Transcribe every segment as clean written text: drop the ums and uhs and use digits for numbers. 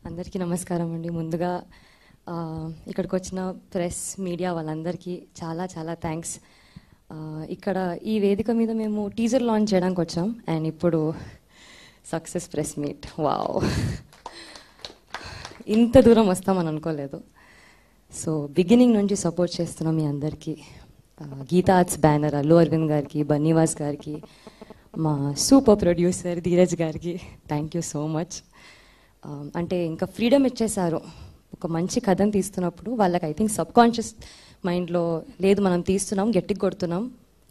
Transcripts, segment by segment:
అందరికీ నమస్కారం అండి. ముందుగా ఇక్కడికి వచ్చిన ప్రెస్ మీడియా వాళ్ళందరికీ చాలా చాలా థ్యాంక్స్. ఇక్కడ ఈ వేదిక మీద మేము టీజర్ లాంచ్ చేయడానికి వచ్చాం అండ్ ఇప్పుడు సక్సెస్ ప్రెస్ మీట్. వావ్, ఇంత దూరం వస్తామని అనుకోలేదు. సో బిగినింగ్ నుంచి సపోర్ట్ చేస్తున్నాం మీ అందరికీ. గీతా ఆర్ట్స్ బ్యానర్ అల్లు అరవింద్ గారికి, బన్నీవాస్ గారికి, మా సూపర్ ప్రొడ్యూసర్ ధీరజ్ గారికి థ్యాంక్ యూ సో మచ్. అంటే ఇంకా ఫ్రీడమ్ ఇచ్చేశారు. ఒక మంచి కథను తీస్తున్నప్పుడు వాళ్ళకి ఐ థింక్ సబ్ కాన్షియస్ మైండ్లో లేదు, మనం తీస్తున్నాం, గట్టిగా కొడుతున్నాం,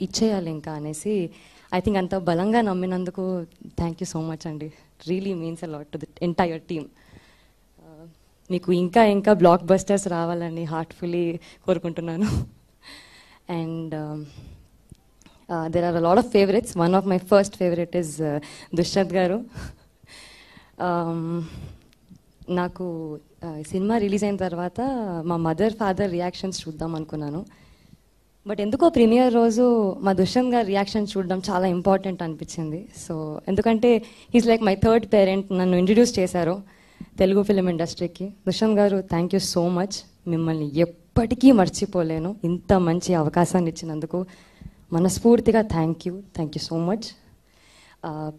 ఇచ్చేయాలి ఇంకా అనేసి ఐ థింక్ అంత బలంగా నమ్మినందుకు థ్యాంక్ యూ సో మచ్ అండి. Really means a lot to the entire team. మీకు ఇంకా ఇంకా బ్లాక్ బస్టర్స్ రావాలని హార్ట్ఫుల్లీ కోరుకుంటున్నాను. And there are a lot of favorites. One of my first favorite is Dushyanth గారు. నాకు సినిమా రిలీజ్ అయిన తర్వాత మా మదర్ ఫాదర్ రియాక్షన్స్ చూద్దాం అనుకున్నాను. బట్ ఎందుకో ప్రీమియర్ రోజు మా దుష్యంత్ గారు రియాక్షన్ చూడడం చాలా ఇంపార్టెంట్ అనిపించింది. సో ఎందుకంటే he's like my third parent. నన్ను ఇంట్రడ్యూస్ చేశారు తెలుగు ఫిలిం ఇండస్ట్రీకి. దుష్యంత్ గారు థ్యాంక్ యూ సో మచ్. మిమ్మల్ని ఎప్పటికీ మర్చిపోలేను. ఇంత మంచి అవకాశాన్ని ఇచ్చినందుకు మనస్ఫూర్తిగా థ్యాంక్ యూ సో మచ్.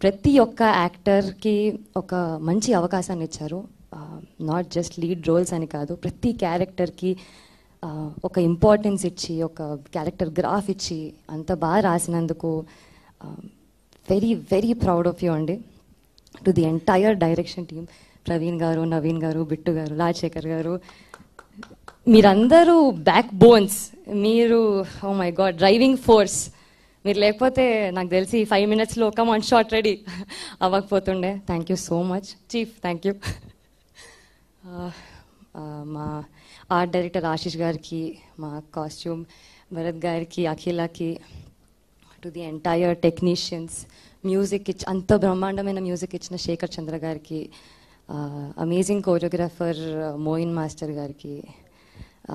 ప్రతి ఒక్క యాక్టర్కి ఒక మంచి అవకాశాన్ని ఇచ్చారు. నాట్ జస్ట్ లీడ్ రోల్స్ అని కాదు, ప్రతి క్యారెక్టర్కి ఒక ఇంపార్టెన్స్ ఇచ్చి, ఒక క్యారెక్టర్ గ్రాఫ్ ఇచ్చి అంత బాగా రాసినందుకు very very proud of you అండి. To the entire direction team, Praveen గారు, నవీన్ గారు, బిట్టు గారు, రాజశేఖర్ గారు, మీరందరూ బ్యాక్ బోన్స్. మీరు oh my god driving force. మీరు లేకపోతే నాకు తెలిసి 5 minutesలో కమ్ ఆన్ షాట్ రెడీ అవ్వకపోతుండే. Thank you so much chief. Thank you. మా ఆర్ట్ డైరెక్టర్ ఆశీష్ గారికి, మా కాస్ట్యూమ్ భరత్ గారికి, అఖిలకి, to the entire technicians, music అంత బ్రహ్మాండమైన మ్యూజిక్ ఇచ్చిన శేఖర్ చంద్ర గారికి, అమేజింగ్ కోరియోగ్రాఫర్ మోయిన్ మాస్టర్ గారికి,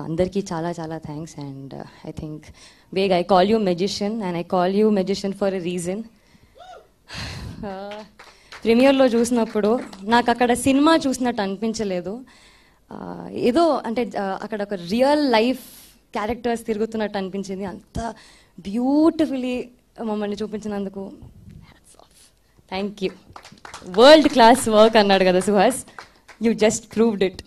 అందరికీ చాలా చాలా థ్యాంక్స్. అండ్ ఐ థింక్ వేగ్, I call you magician and I call you magician for a reason. ప్రీమియర్లో చూసినప్పుడు నాకు అక్కడ సినిమా చూసినట్టు అనిపించలేదు. ఏదో అంటే అక్కడ ఒక రియల్ లైఫ్ క్యారెక్టర్స్ తిరుగుతున్నట్టు అనిపించింది. అంత బ్యూటిఫుల్లీ మమ్మల్ని చూపించినందుకు thank you. World class work అన్నాడు కదా Suhas, you just proved it.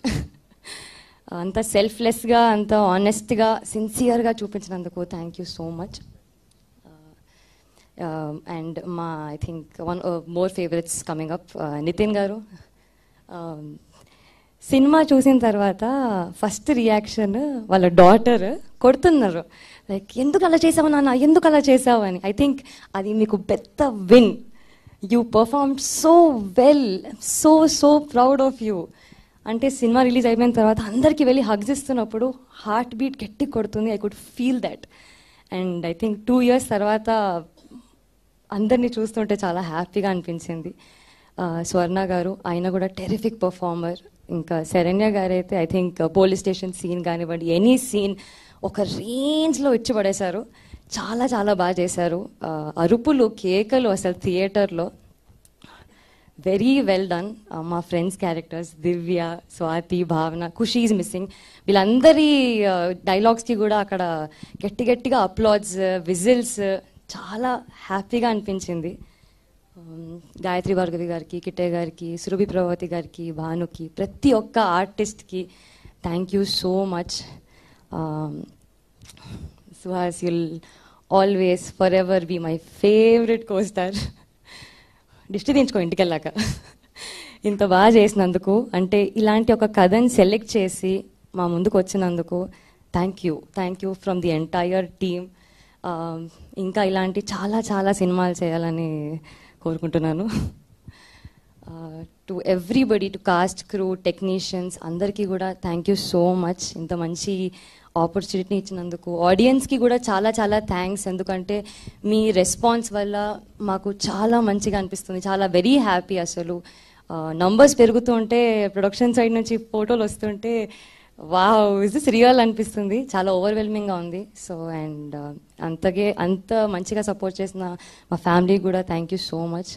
అంత సెల్ఫ్లెస్గా, అంత ఆనెస్ట్గా, సిన్సియర్గా చూపించినందుకు thank you so much. And మా I think one more favourites coming up, Nithin గారు. సినిమా చూసిన తర్వాత ఫస్ట్ రియాక్షన్ వాళ్ళ డాటర్ కొడుతున్నారు, లైక్ ఎందుకు అలా చేసావు నాన్న, ఎందుకు అలా చేసావు అని. ఐ థింక్ అది మీకు పెద్ద win. You performed so well, so proud of you. అంటే సినిమా రిలీజ్ అయిపోయిన తర్వాత అందరికీ వెళ్ళి హగ్స్ ఇస్తున్నప్పుడు హార్ట్ బీట్ గట్టి కొడుతుంది. I could feel that. And I think 2 years తర్వాత అందరినీ చూస్తుంటే చాలా హ్యాపీగా అనిపించింది. స్వర్ణ గారు, ఆయన కూడా టెరిఫిక్ పర్ఫార్మర్. ఇంకా శరణ్య గారు అయితే I think police station scene కానివ్వండి, ఎనీ సీన్ ఒక రేంజ్లో ఇచ్చి పడేశారు. చాలా చాలా బాగా చేశారు. అరుపులు, కేకలు అసలు థియేటర్లో వెరీ వెల్ డన్. మా ఫ్రెండ్స్ క్యారెక్టర్స్ దివ్య, స్వాతి, భావన, ఖుషీ ఈజ్ మిస్సింగ్, వీళ్ళందరి డైలాగ్స్కి కూడా అక్కడ గట్టిగా అప్లాడ్స్, విజిల్స్, చాలా హ్యాపీగా అనిపించింది. గాయత్రి భార్గవి గారికి, కిట్టే గారికి, సురభి ప్రభావతి గారికి, భానుకి, ప్రతి ఒక్క ఆర్టిస్ట్కి thank you so much. Suhas, you'll always for ever be my favourite costar. దిష్టి తీయించుకో ఇంటికి వెళ్ళాక. ఇంత బాగా చేసినందుకు, అంటే ఇలాంటి ఒక కథని సెలెక్ట్ చేసి మా ముందుకు వచ్చినందుకు thank you from the entire team. ఇంకా ఇలాంటి చాలా చాలా సినిమాలు చేయాలని కోరుకుంటున్నాను. To everybody, to cost, crew, technicians అందరికీ కూడా థ్యాంక్ యూ సో మచ్. ఇంత మంచి ఆపర్చునిటీని ఇచ్చినందుకు ఆడియన్స్కి కూడా చాలా చాలా థ్యాంక్స్. ఎందుకంటే మీ రెస్పాన్స్ వల్ల మాకు చాలా మంచిగా అనిపిస్తుంది, చాలా వెరీ హ్యాపీ. అసలు నంబర్స్ పెరుగుతూ ఉంటే, ప్రొడక్షన్ సైడ్ నుంచి ఫోటోలు వస్తుంటే వావ్, ఇస్ దిస్ రియల్ అనిపిస్తుంది. చాలా ఓవర్వెల్మింగ్గా ఉంది. సో అండ్ అంత మంచిగా సపోర్ట్ చేసిన మా ఫ్యామిలీకి కూడా థ్యాంక్ యూ సో మచ్.